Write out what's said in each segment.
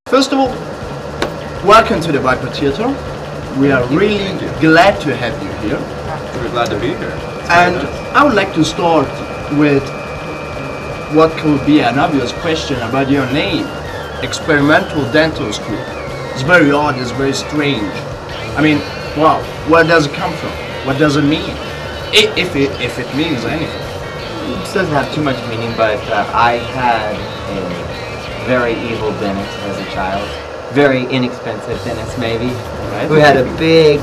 First of all, welcome to the Viper Theater. We are really glad to have you here. We're glad to be here. And I would like to start with what could be an obvious question about your name, Experimental Dental School. It's very odd, it's very strange. I mean, wow, where does it come from? What does it mean? If it means anything. It doesn't have too much meaning, but I had a very evil dentist as a child. Very inexpensive dentist, maybe. Right. Who had a big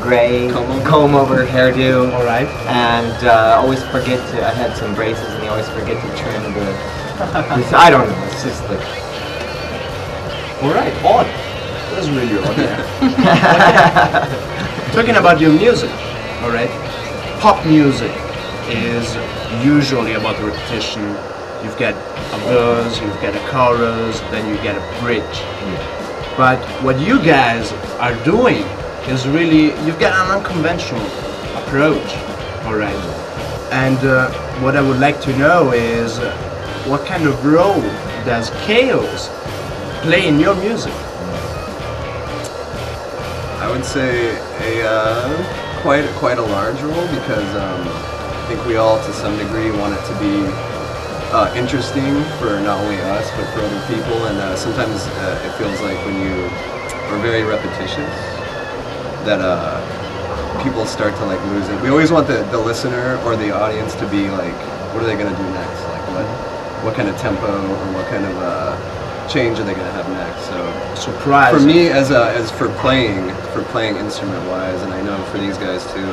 gray comb-over hairdo. All right. And always forget to, I had some braces and he always forget to trim the, I don't know, it's just like... Alright, odd. That's really odd, yeah. Talking about your music, alright? Pop music is usually about the repetition. You've got a verse, you've got a chorus, then you get a bridge. Yeah. But what you guys are doing is really, you've got an unconventional approach, alright? And what I would like to know is, what kind of role does chaos play in your music? I would say quite a large role, because I think we all to some degree want it to be interesting for not only us but for other people, and sometimes it feels like when you are very repetitious that people start to like lose it. We always want the listener or the audience to be like, what are they going to do next? Like what kind of tempo or what kind of change are they going to have next? So surprise. For me, as for playing instrument wise, and I know for these guys too,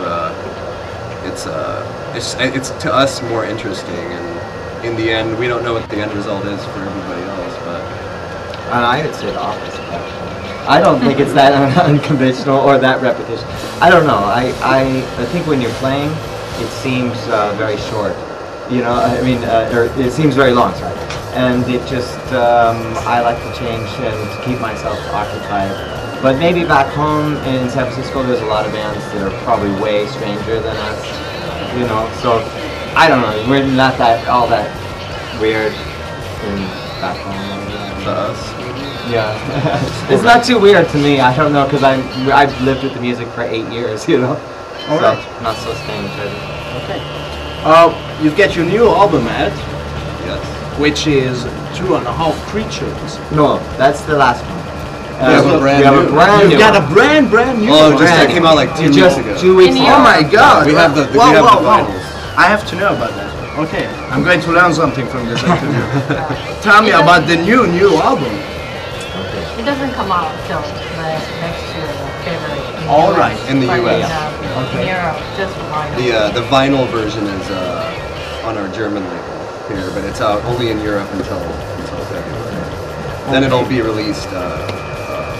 it's to us more interesting, and in the end, we don't know what the end result is for everybody else, but... And I would say the opposite, actually. I don't think it's that unconventional or that repetition. I don't know. I think when you're playing, it seems very short. You know, I mean, or it seems very long, sorry. And it just, I like to change and to keep myself occupied. But maybe back home in San Francisco, there's a lot of bands that are probably way stranger than us, you know, so... I don't know, we're not all that weird in back home. To us? Yeah. It's not too weird to me, I don't know, because I've lived with the music for 8 years, you know? Alright. So, not so strange, Okay. You've got your new album out. Yes. Which is 2.5 Creatures. No, that's the last one. We have a brand new. You've got a brand new one. one. That came out like 2 weeks ago. 2 weeks ago. Oh my god! We have the vinyls. I have to know about that. Okay, I'm going to learn something from this interview. Tell me about the new album. It doesn't come out till next year, February. All right, in the US. Okay. In Europe, just vinyl. The vinyl version is on our German label here, but it's out only in Europe until February. Okay. Then it'll be released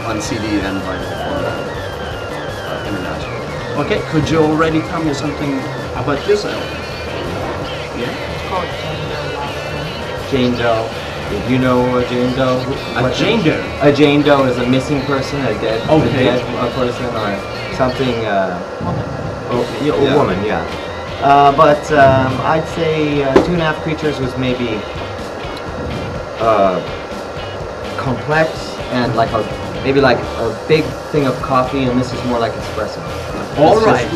on CD and vinyl for international. Okay, could you already tell me something about this album? Yeah. It's called Jane Doe. Jane Doe. Did you know a Jane Doe? A Jane Doe? A Jane Doe is a missing person, a dead person, or something. Woman. Oh, yeah, a woman, yeah. But I'd say 2.5 Creatures was maybe complex and like maybe like a big thing of coffee, and this is more like espresso. All right.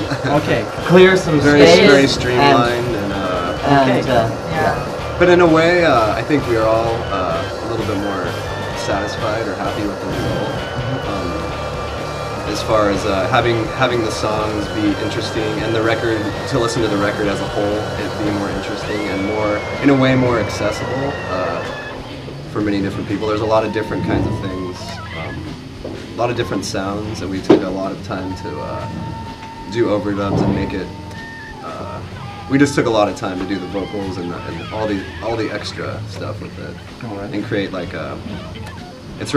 Okay. Clear some Very space streamlined and Yeah. But in a way, I think we are all a little bit more satisfied or happy with the result. As far as having the songs be interesting, and the record, to listen to the record as a whole, it being more interesting and more, in a way, more accessible for many different people. There's a lot of different kinds of things, a lot of different sounds, and we took a lot of time to do overdubs and make it. We just took a lot of time to do the vocals and all the extra stuff with it, and create like a. It's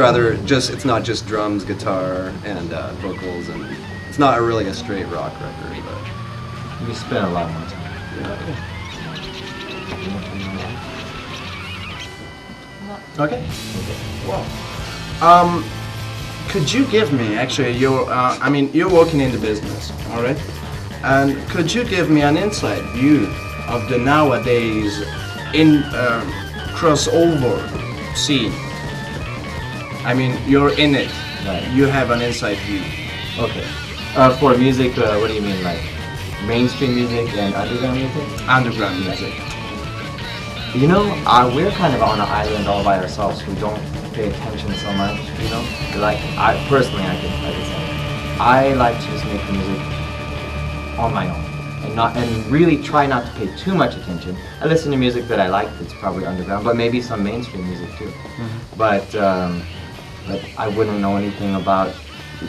not just drums, guitar, and vocals, and it's not really a straight rock record, but we spent a lot more time. Okay. Well, could you give me actually your? I mean, you're working in the business, all right? And could you give me an inside view of the nowadays crossover scene? I mean, you're in it. Right. You have an inside view. Okay. For music, what do you mean, like mainstream music and underground music? Underground music. You know, we're kind of on an island all by ourselves. We don't pay attention so much, you know? Like, I could say, I like to just make music on my own. And really try not to pay too much attention. I listen to music that I like that's probably underground, but maybe some mainstream music too. But I wouldn't know anything about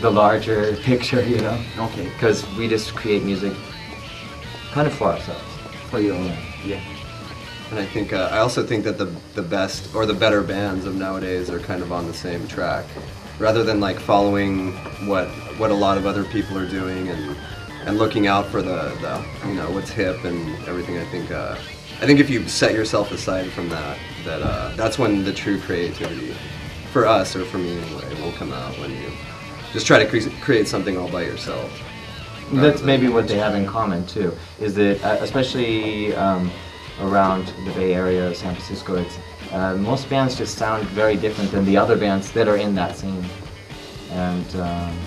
the larger picture, you know? Okay. Because we just create music kind of for ourselves. For your own. Yeah. And I think I also think that the best or the better bands of nowadays are kind of on the same track, rather than like following what a lot of other people are doing and looking out for the you know what's hip and everything. I think if you set yourself aside from that's when the true creativity, for us or for me anyway, will come out, when you just try to create something all by yourself. That's maybe what they have in common too, is that especially around the Bay Area, San Francisco, it's, most bands just sound very different than the other bands that are in that scene. And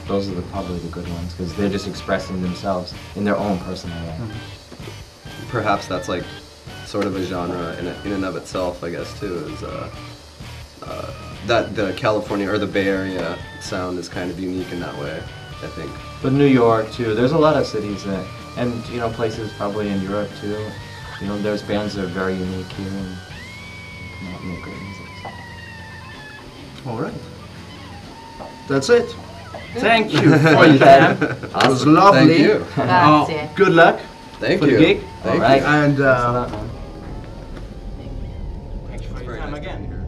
those are probably the good ones, because they're just expressing themselves in their own personal way. Perhaps that's like sort of a genre in and of itself, I guess, too, is that the California or the Bay Area sound is kind of unique in that way, I think. But New York too, there's a lot of cities that, and you know, places probably in Europe too, you know, there's bands that are very unique here and make great music. All right. That's it. Thank you for your time. It was lovely. Thank you. Grazie. Good luck Thank for you. the gig. Thank All right. you. And Thanks a lot, man. thank you for your Very time nice to be again. here.